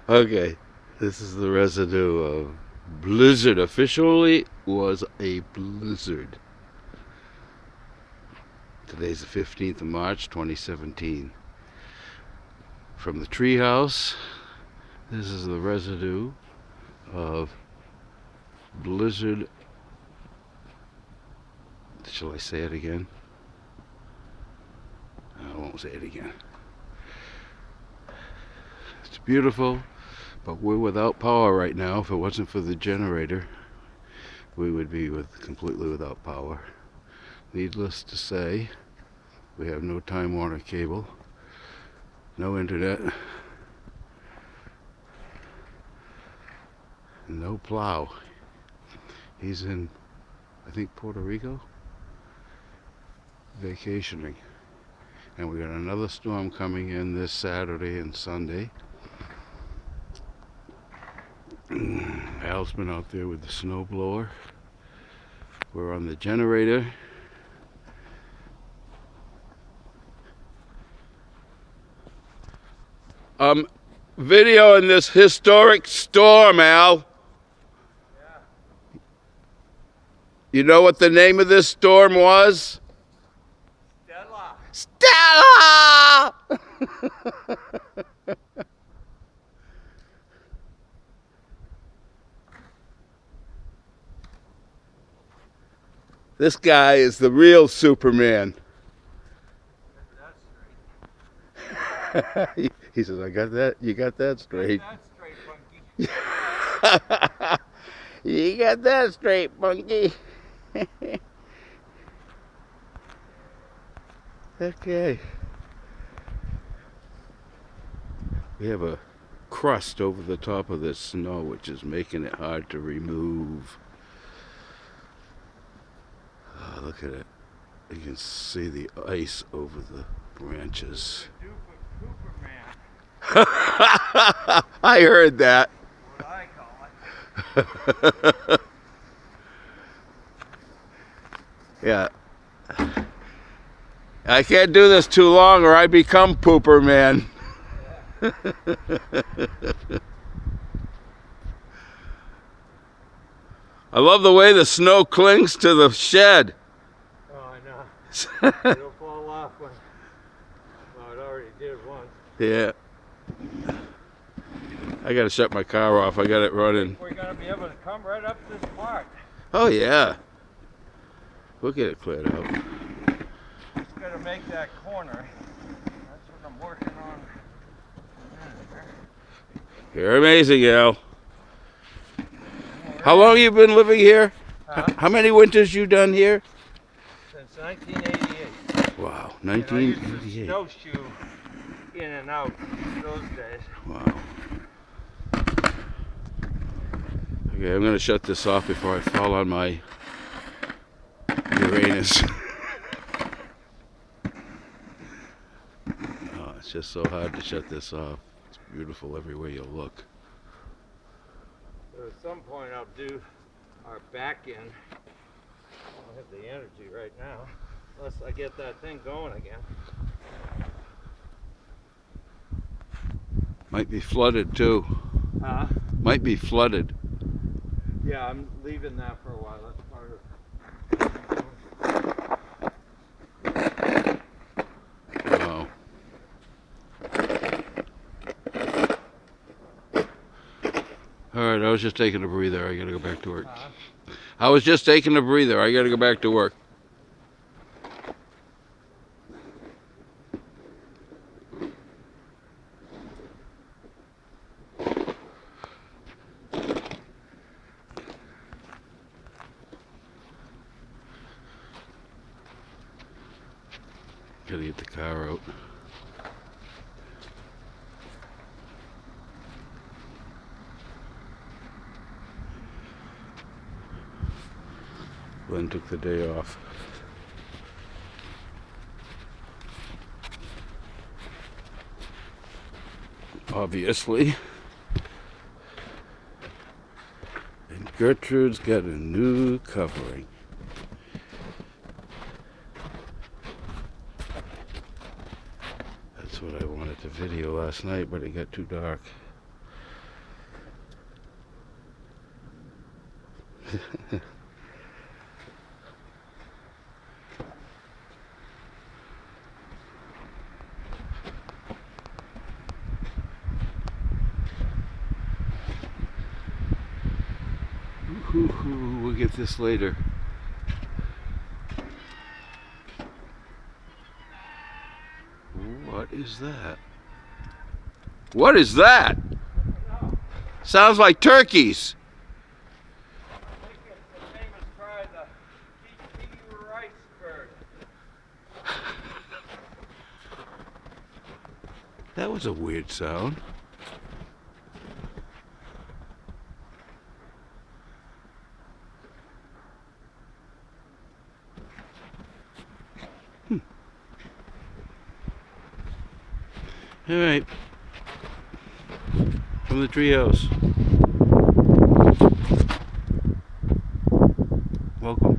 Okay, this is the residue of blizzard. Officially was a blizzard. Today's the 15th of March, 2017. From the treehouse, this is the residue of blizzard. Shall I say it again? I won't say it again. It's beautiful, but we're without power right now. If it wasn't for the generator, we would be completely without power. Needless to say, we have no Time Warner cable, no internet, no plow. He's in, I think, Puerto Rico, vacationing. And we got another storm coming in this Saturday and Sunday. Al's been out there with the snowblower. We're on the generator. Videoing this historic storm, Al. Yeah. You know what the name of this storm was? Stella. Stella! This guy is the real Superman. He says, I got that. You got that straight. That's straight, Funky. You got that straight, Funky. Okay. We have a crust over the top of this snow, which is making it hard to remove. Oh, look at it. You can see the ice over the branches. I heard that. What I call it. Yeah. I can't do this too long or I become Pooper Man. I love the way the snow clings to the shed. Oh, I know. It'll fall off when. Well, it already did once. Yeah. I gotta shut my car off. I got it running. We're gonna be able to come right up this part. Oh yeah. We'll get it cleared out. Just gotta make that corner. That's what I'm working on. You're amazing, Al. How long you been living here? How many winters you done here? Since 1988. Wow, And I used to 1988. snowshoe in and out those days. Wow. Okay, I'm gonna shut this off before I fall on my Uranus. Oh, it's just so hard to shut this off. It's beautiful everywhere you look. So at some point I'll do our back end. I don't have the energy right now. Unless I get that thing going again. Might be flooded too. Huh? Might be flooded. Yeah, I'm leaving that for a while. That's part of. Wow. Alright, I was just taking a breather. I gotta go back to work. I was just taking a breather. I gotta go back to work. Gotta get the car out. Glenn took the day off. Obviously. And Gertrude's got a new covering. That's what I wanted at the video last night, but it got too dark. We'll get this later. What is that? What is that? Sounds like turkeys. I think it's the famous cry, the T.T. rice bird. That was a weird sound. All right, from the treehouse. Welcome.